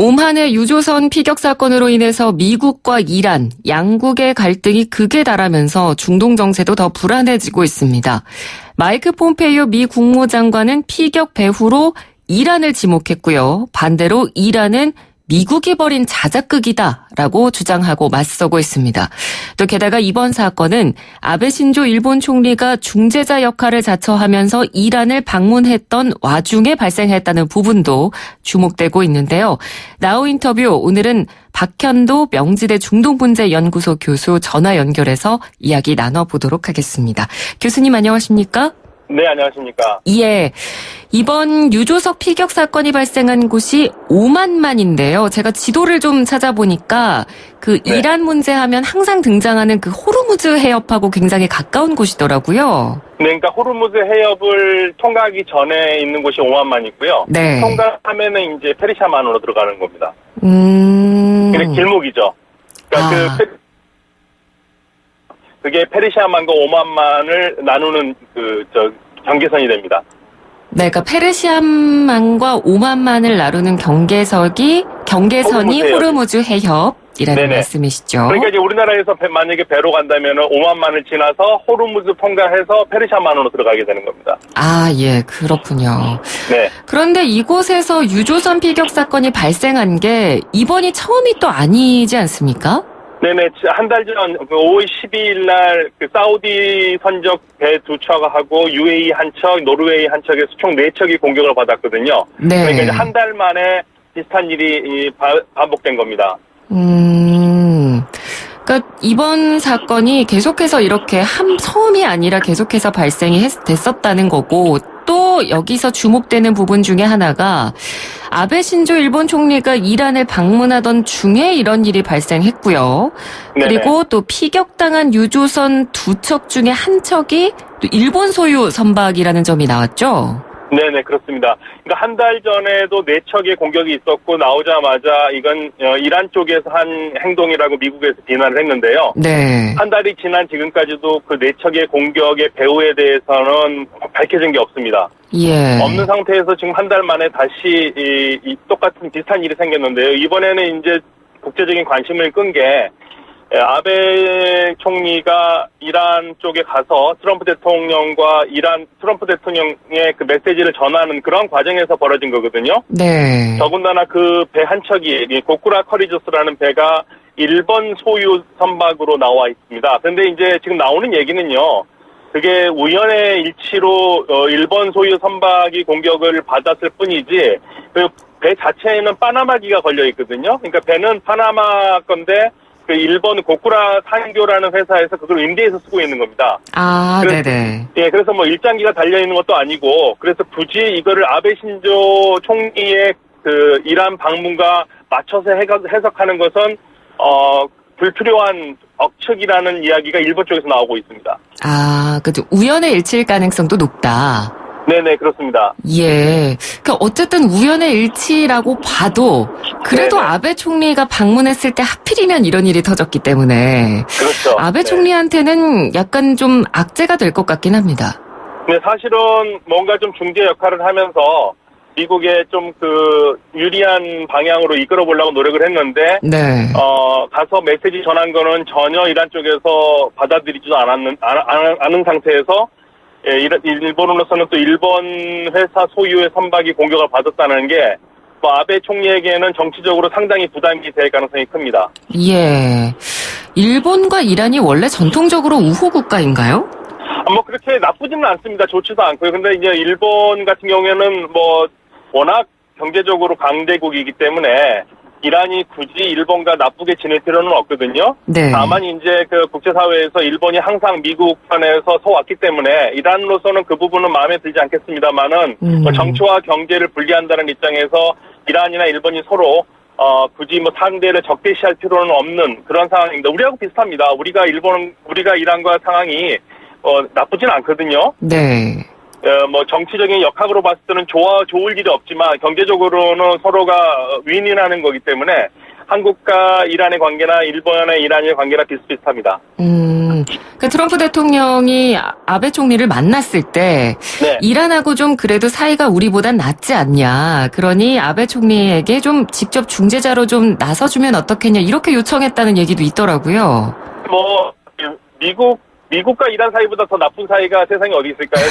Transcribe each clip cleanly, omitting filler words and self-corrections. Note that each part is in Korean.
오만의 유조선 피격 사건으로 인해서 미국과 이란, 양국의 갈등이 극에 달하면서 중동 정세도 더 불안해지고 있습니다. 마이크 폼페이오 미 국무장관은 피격 배후로 이란을 지목했고요. 반대로 이란은 미국이 벌인 자작극이다라고 주장하고 맞서고 있습니다. 또 게다가 이번 사건은 아베 신조 일본 총리가 중재자 역할을 자처하면서 이란을 방문했던 와중에 발생했다는 부분도 주목되고 있는데요. 나우 인터뷰 오늘은 박현도 명지대 중동문제연구소 교수 전화 연결해서 이야기 나눠보도록 하겠습니다. 교수님 안녕하십니까? 네, 안녕하십니까. 예. 이번 유조석 피격 사건이 발생한 곳이 오만만인데요. 제가 지도를 좀 찾아보니까 네. 이란 문제 하면 항상 등장하는 그 호르무즈 해협하고 굉장히 가까운 곳이더라고요. 네, 그러니까 호르무즈 해협을 통과하기 전에 있는 곳이 오만만이고요. 네. 통과하면은 이제 페르시아만으로 들어가는 겁니다. 근데 길목이죠. 그러니까 그게 페르시아만과 오만만을 나누는 경계선이 됩니다. 네, 그러니까 페르시아만과 오만만을 나누는 경계선이 호르무즈 해협이라는 네네. 말씀이시죠. 그러니까 이제 우리나라에서 만약에 배로 간다면은 오만만을 지나서 호르무즈 통과해서 페르시아만으로 들어가게 되는 겁니다. 아, 예, 그렇군요. 네. 그런데 이곳에서 유조선 피격 사건이 발생한 게 이번이 처음이 또 아니지 않습니까? 네네, 한 달 전 5월 12일 날 사우디 선적 배 2척하고 UAE 한 척, 노르웨이 한 척에서 총 4척이 공격을 받았거든요. 네. 그러니까 이제 한 달 만에 비슷한 일이 반복된 겁니다. 그러니까 이번 사건이 계속해서 이렇게 처음이 아니라 계속해서 발생이 됐었다는 거고, 또 여기서 주목되는 부분 중에 하나가 아베 신조 일본 총리가 이란을 방문하던 중에 이런 일이 발생했고요. 그리고 또 피격당한 유조선 2척 중에 한 척이 또 일본 소유 선박이라는 점이 나왔죠. 네네, 그렇습니다. 그러니까 한 달 전에도 4척의 공격이 있었고 나오자마자 이건 이란 쪽에서 한 행동이라고 미국에서 비난을 했는데요. 네. 한 달이 지난 지금까지도 그 4척의 공격의 배후에 대해서는 밝혀진 게 없습니다. 예. 없는 상태에서 지금 한 달 만에 다시 이 똑같은 비슷한 일이 생겼는데요. 이번에는 이제 국제적인 관심을 끈 게 아베 총리가 이란 쪽에 가서 트럼프 대통령의 그 메시지를 전하는 그런 과정에서 벌어진 거거든요. 네. 더군다나 그 배 한 척이 고쿠라 커리저스라는 배가 일본 소유 선박으로 나와 있습니다. 그런데 이제 지금 나오는 얘기는요. 그게 우연의 일치로 일본 소유 선박이 공격을 받았을 뿐이지 그 배 자체에는 파나마기가 걸려 있거든요. 그러니까 배는 파나마 건데 그 일본 고쿠라 산교라는 회사에서 그걸 임대해서 쓰고 있는 겁니다. 아, 네네. 예, 그래서 뭐 일장기가 달려 있는 것도 아니고, 그래서 굳이 이거를 아베 신조 총리의 그 이란 방문과 맞춰서 해석하는 것은 불필요한 억측이라는 이야기가 일본 쪽에서 나오고 있습니다. 아, 그죠. 우연의 일치일 가능성도 높다. 네네, 그렇습니다. 예. 그러니까 어쨌든 우연의 일치라고 봐도 그래도 네네. 아베 총리가 방문했을 때 하필이면 이런 일이 터졌기 때문에 그렇죠. 아베 네. 총리한테는 약간 좀 악재가 될 것 같긴 합니다. 네, 사실은 뭔가 좀 중재 역할을 하면서 미국에 좀 유리한 방향으로 이끌어 보려고 노력을 했는데, 네. 가서 메시지 전한 거는 전혀 이란 쪽에서 받아들이지도 않은 상태에서, 예, 일본으로서는 또 일본 회사 소유의 선박이 공격을 받았다는 게, 아베 총리에게는 정치적으로 상당히 부담이 될 가능성이 큽니다. 예. 일본과 이란이 원래 전통적으로 우호 국가인가요? 그렇게 나쁘지는 않습니다. 좋지도 않고요. 근데 이제 일본 같은 경우에는 워낙 경제적으로 강대국이기 때문에 이란이 굳이 일본과 나쁘게 지낼 필요는 없거든요. 네. 다만 이제 국제사회에서 일본이 항상 미국 편에서 서왔기 때문에 이란으로서는 그 부분은 마음에 들지 않겠습니다만은 정치와 경제를 분리한다는 입장에서 이란이나 일본이 서로 굳이 상대를 적대시할 필요는 없는 그런 상황입니다. 우리하고 비슷합니다. 우리가 이란과 상황이 나쁘진 않거든요. 네. 정치적인 역학으로 봤을 때는 좋을 일이 없지만 경제적으로는 서로가 윈윈하는 거기 때문에 한국과 이란의 관계나 일본의 이란의 관계나 비슷비슷합니다. 그 트럼프 대통령이 아베 총리를 만났을 때 네. 이란하고 좀 그래도 사이가 우리보단 낫지 않냐. 그러니 아베 총리에게 좀 직접 중재자로 좀 나서주면 어떻겠냐. 이렇게 요청했다는 얘기도 있더라고요. 뭐 미국과 이란 사이보다 더 나쁜 사이가 세상에 어디 있을까요?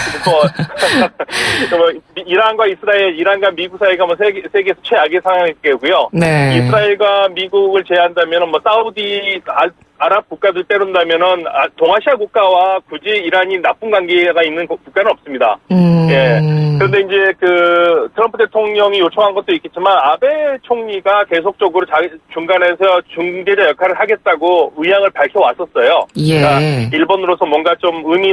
지금 뭐 이란과 이스라엘, 이란과 미국 사이가 뭐 세계에서 최악의 상황이고요. 네. 이스라엘과 미국을 제외한다면은 뭐 사우디, 아랍 국가들 빼놓는다면은 동아시아 국가와 굳이 이란이 나쁜 관계가 있는 국가는 없습니다. 예. 그런데 이제 그 트럼프 대통령이 요청한 것도 있겠지만 아베 총리가 계속적으로 중간에서 중재자 역할을 하겠다고 의향을 밝혀왔었어요. 예. 그러니까 일본으로서 뭔가 좀 의미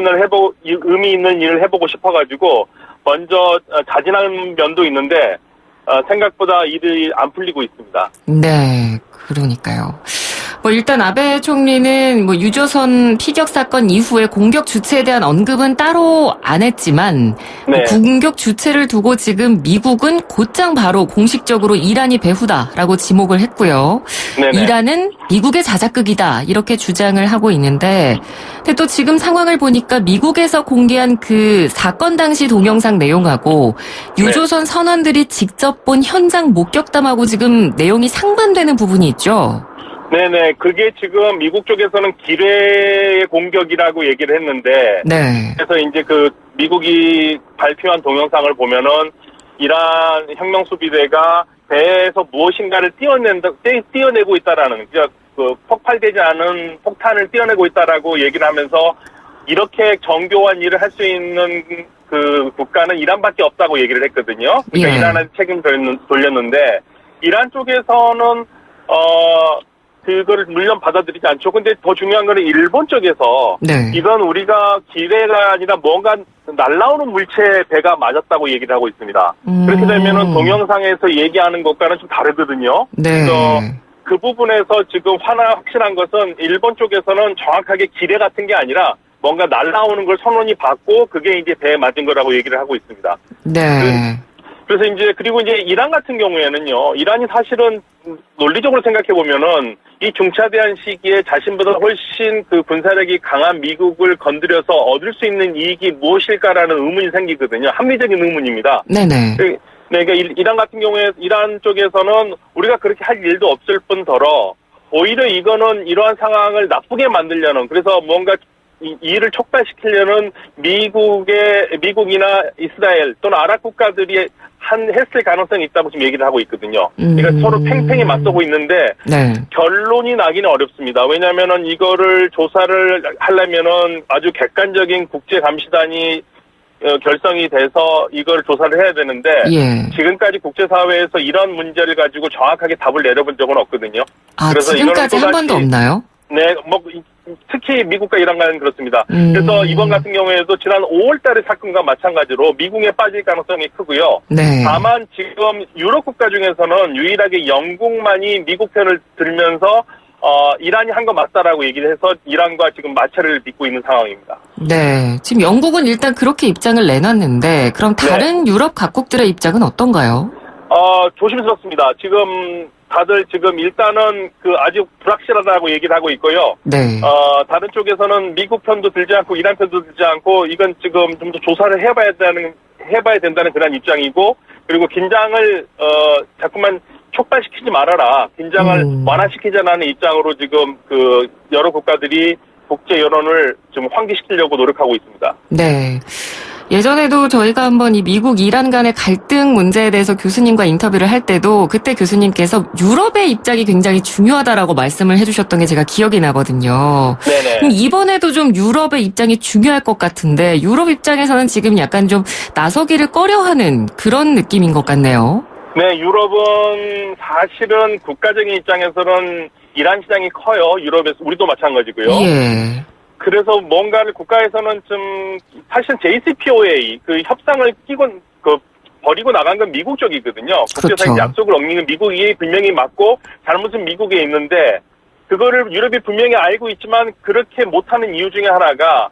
있는 일을 해보고 싶어가지고 먼저 자진하는 면도 있는데 생각보다 일이 안 풀리고 있습니다. 네, 그러니까요. 뭐 일단 아베 총리는 뭐 유조선 피격 사건 이후에 공격 주체에 대한 언급은 따로 안 했지만 네. 공격 주체를 두고 지금 미국은 곧장 바로 공식적으로 이란이 배후다라고 지목을 했고요. 네네. 이란은 미국의 자작극이다 이렇게 주장을 하고 있는데 근데 또 지금 상황을 보니까 미국에서 공개한 그 사건 당시 동영상 내용하고 유조선 선원들이 직접 본 현장 목격담하고 지금 내용이 상반되는 부분이 있죠. 네네. 그게 지금 미국 쪽에서는 기뢰 공격이라고 얘기를 했는데, 네. 그래서 이제 그 미국이 발표한 동영상을 보면은 이란 혁명수비대가 배에서 무엇인가를 띄어내고 있다라는, 그 폭발되지 않은 폭탄을 띄어내고 있다라고 얘기를 하면서 이렇게 정교한 일을 할 수 있는 그 국가는 이란밖에 없다고 얘기를 했거든요. 그러니까 예. 이란한테 책임 돌렸는데, 이란 쪽에서는 그거를 물론 받아들이지 않죠. 근데 더 중요한 거는 일본 쪽에서 네. 이건 우리가 기뢰가 아니라 뭔가 날라오는 물체 배가 맞았다고 얘기를 하고 있습니다. 그렇게 되면은 동영상에서 얘기하는 것과는 좀 다르거든요. 네. 그래서 그 부분에서 지금 확실한 것은 일본 쪽에서는 정확하게 기뢰 같은 게 아니라 뭔가 날라오는 걸 선원이 받고 그게 이제 배에 맞은 거라고 얘기를 하고 있습니다. 네. 그래서 이제 그리고 이제 이란 같은 경우에는요. 이란이 사실은 논리적으로 생각해 보면은 이 중차대한 시기에 자신보다 훨씬 그 군사력이 강한 미국을 건드려서 얻을 수 있는 이익이 무엇일까라는 의문이 생기거든요. 합리적인 의문입니다. 네네. 네, 그러니까 이란 같은 경우에 이란 쪽에서는 우리가 그렇게 할 일도 없을 뿐더러 오히려 이거는 이러한 상황을 나쁘게 만들려는 그래서 뭔가 이 일을 촉발시키려는 미국이나 이스라엘 또는 아랍 국가들이 했을 가능성이 있다고 지금 얘기를 하고 있거든요. 그러니까 서로 팽팽히 맞서고 있는데 네. 결론이 나기는 어렵습니다. 왜냐하면은 이거를 조사를 하려면은 아주 객관적인 국제 감시단이 결성이 돼서 이걸 조사를 해야 되는데 예. 지금까지 국제사회에서 이런 문제를 가지고 정확하게 답을 내려본 적은 없거든요. 아, 그래서 지금까지 이거는 한 번도 없나요? 네, 뭐 특히 미국과 이란과는 그렇습니다. 그래서 이번 같은 경우에도 지난 5월달의 사건과 마찬가지로 미국에 빠질 가능성이 크고요. 네. 다만 지금 유럽 국가 중에서는 유일하게 영국만이 미국 편을 들면서 이란이 한 거 맞다라고 얘기를 해서 이란과 지금 마찰을 빚고 있는 상황입니다. 네. 지금 영국은 일단 그렇게 입장을 내놨는데 그럼 다른 유럽 각국들의 입장은 어떤가요? 조심스럽습니다. 지금 다들 지금 일단은 아주 불확실하다고 얘기를 하고 있고요. 네. 다른 쪽에서는 미국 편도 들지 않고 이란 편도 들지 않고 이건 지금 좀 더 조사를 해봐야 된다는 그런 입장이고 그리고 긴장을 자꾸만 촉발시키지 말아라. 긴장을 완화시키자라는 입장으로 지금 여러 국가들이 국제 여론을 좀 환기시키려고 노력하고 있습니다. 네. 예전에도 저희가 한번 이 미국 이란 간의 갈등 문제에 대해서 교수님과 인터뷰를 할 때도 그때 교수님께서 유럽의 입장이 굉장히 중요하다라고 말씀을 해주셨던 게 제가 기억이 나거든요. 네네. 그럼 이번에도 좀 유럽의 입장이 중요할 것 같은데 유럽 입장에서는 지금 약간 좀 나서기를 꺼려하는 그런 느낌인 것 같네요. 네, 유럽은 사실은 국가적인 입장에서는 이란 시장이 커요. 유럽에서 우리도 마찬가지고요. 예. 그래서 뭔가를 국가에서는 좀 사실은 JCPOA 그 협상을 버리고 나간 건 미국 쪽이거든요. 국제사회 약속을 어기는 미국이 분명히 맞고 잘못은 미국에 있는데 그거를 유럽이 분명히 알고 있지만 그렇게 못하는 이유 중에 하나가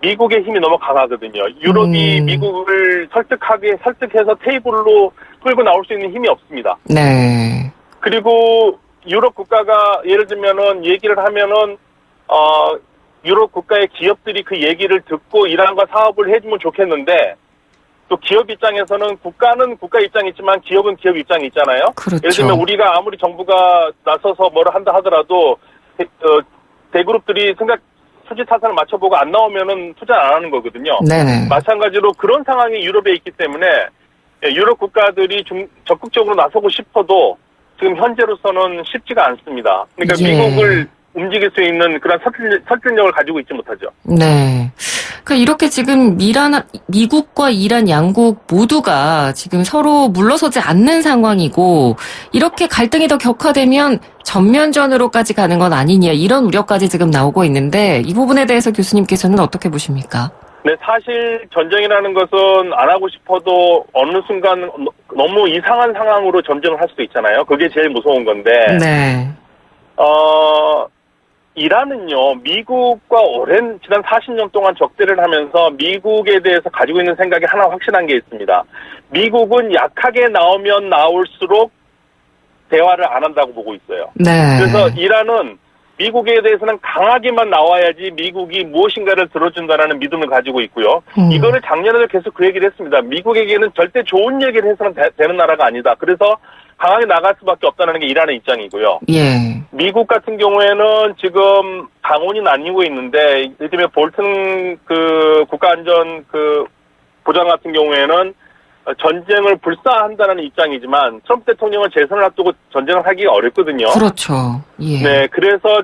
미국의 힘이 너무 강하거든요. 유럽이 미국을 설득해서 테이블로 끌고 나올 수 있는 힘이 없습니다. 네. 그리고 유럽 국가가 예를 들면은 얘기를 하면은 유럽 국가의 기업들이 그 얘기를 듣고 이란과 사업을 해주면 좋겠는데 또 기업 입장에서는 국가는 국가 입장이 있지만 기업은 기업 입장이 있잖아요. 그렇죠. 예를 들면 우리가 아무리 정부가 나서서 뭐를 한다 하더라도 대그룹들이 수지 타산을 맞춰보고 안 나오면은 투자 안 하는 거거든요. 네네. 마찬가지로 그런 상황이 유럽에 있기 때문에 유럽 국가들이 좀 적극적으로 나서고 싶어도 지금 현재로서는 쉽지가 않습니다. 그러니까 예. 미국을 움직일 수 있는 그런 설득력을 가지고 있지 못하죠. 네. 그러니까 이렇게 지금 미국과 이란 양국 모두가 지금 서로 물러서지 않는 상황이고 이렇게 갈등이 더 격화되면 전면전으로까지 가는 건 아니냐 이런 우려까지 지금 나오고 있는데 이 부분에 대해서 교수님께서는 어떻게 보십니까? 네, 사실 전쟁이라는 것은 안 하고 싶어도 어느 순간 너무 이상한 상황으로 전쟁을 할 수도 있잖아요. 그게 제일 무서운 건데. 네. 이란은요, 미국과 오랜 지난 40년 동안 적대를 하면서 미국에 대해서 가지고 있는 생각이 하나 확실한 게 있습니다. 미국은 약하게 나오면 나올수록 대화를 안 한다고 보고 있어요. 네. 그래서 이란은 미국에 대해서는 강하게만 나와야지 미국이 무엇인가를 들어준다라는 믿음을 가지고 있고요. 이거를 작년에도 계속 그 얘기를 했습니다. 미국에게는 절대 좋은 얘기를 해서는 되는 나라가 아니다. 그래서 강하게 나갈 수밖에 없다는 게 이란의 입장이고요. 예. 미국 같은 경우에는 지금 당원이 나뉘고 있는데, 예를 들면 볼튼 국가안전 보장 같은 경우에는 전쟁을 불사한다는 입장이지만 트럼프 대통령은 재선을 앞두고 전쟁을 하기가 어렵거든요. 그렇죠. 예. 네, 그래서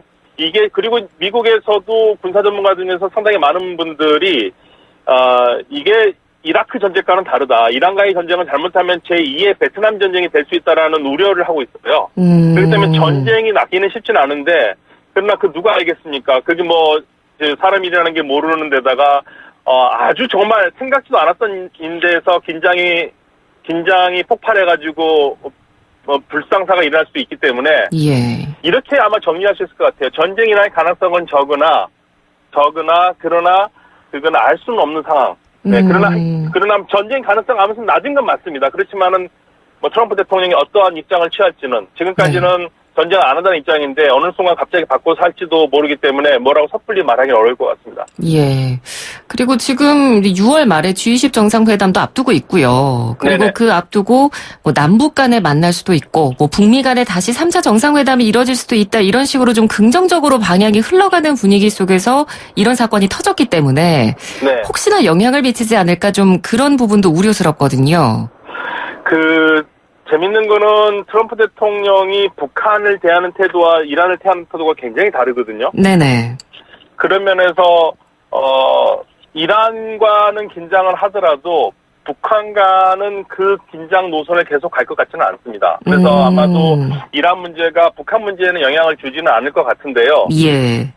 그리고 미국에서도 군사 전문가 중에서 상당히 많은 분들이, 이게 이라크 전쟁과는 다르다. 이란과의 전쟁은 잘못하면 제2의 베트남 전쟁이 될 수 있다라는 우려를 하고 있어요. 그렇기 때문에 전쟁이 낫기는 쉽지는 않은데, 그러나 누가 알겠습니까? 그게 사람이라는 게 모르는 데다가, 아주 정말 생각지도 않았던 인데서 긴장이 폭발해가지고, 불상사가 일어날 수도 있기 때문에, 예. 이렇게 아마 정리할 수 있을 것 같아요. 전쟁이 날 가능성은 그러나 그건 알 수는 없는 상황. 네, 그러나 전쟁 가능성 아무튼 낮은 건 맞습니다. 그렇지만은 트럼프 대통령이 어떠한 입장을 취할지는 지금까지는 전쟁을 안 한다는 입장인데 어느 순간 갑자기 바꿔서 할지도 모르기 때문에 뭐라고 섣불리 말하기는 어려울 것 같습니다. 예. 그리고 지금 6월 말에 G20 정상회담도 앞두고 있고요. 그리고 네네. 그 앞두고 남북 간에 만날 수도 있고 북미 간에 다시 3차 정상회담이 이뤄질 수도 있다. 이런 식으로 좀 긍정적으로 방향이 흘러가는 분위기 속에서 이런 사건이 터졌기 때문에 네. 혹시나 영향을 미치지 않을까 좀 그런 부분도 우려스럽거든요. 재밌는 거는 트럼프 대통령이 북한을 대하는 태도와 이란을 대하는 태도가 굉장히 다르거든요. 네네. 그런 면에서 이란과는 긴장을 하더라도 북한과는 그 긴장 노선을 계속 갈 것 같지는 않습니다. 그래서 아마도 이란 문제가 북한 문제에는 영향을 주지는 않을 것 같은데요. 예.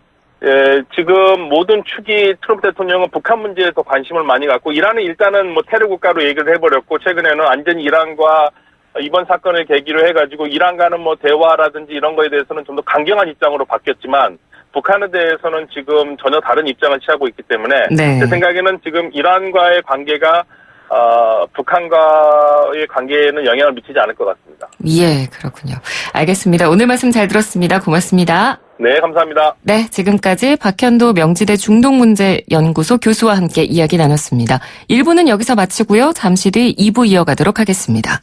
예, 지금 모든 축이 트럼프 대통령은 북한 문제에 더 관심을 많이 갖고 이란은 일단은 테러 국가로 얘기를 해버렸고 최근에는 완전히 이란과 이번 사건을 계기로 해가지고 이란과는 대화라든지 이런 거에 대해서는 좀 더 강경한 입장으로 바뀌었지만 북한에 대해서는 지금 전혀 다른 입장을 취하고 있기 때문에 네. 제 생각에는 지금 이란과의 관계가 북한과의 관계에는 영향을 미치지 않을 것 같습니다. 예, 그렇군요. 알겠습니다. 오늘 말씀 잘 들었습니다. 고맙습니다. 네, 감사합니다. 네, 지금까지 박현도 명지대 중동문제연구소 교수와 함께 이야기 나눴습니다. 1부는 여기서 마치고요. 잠시 뒤 2부 이어가도록 하겠습니다.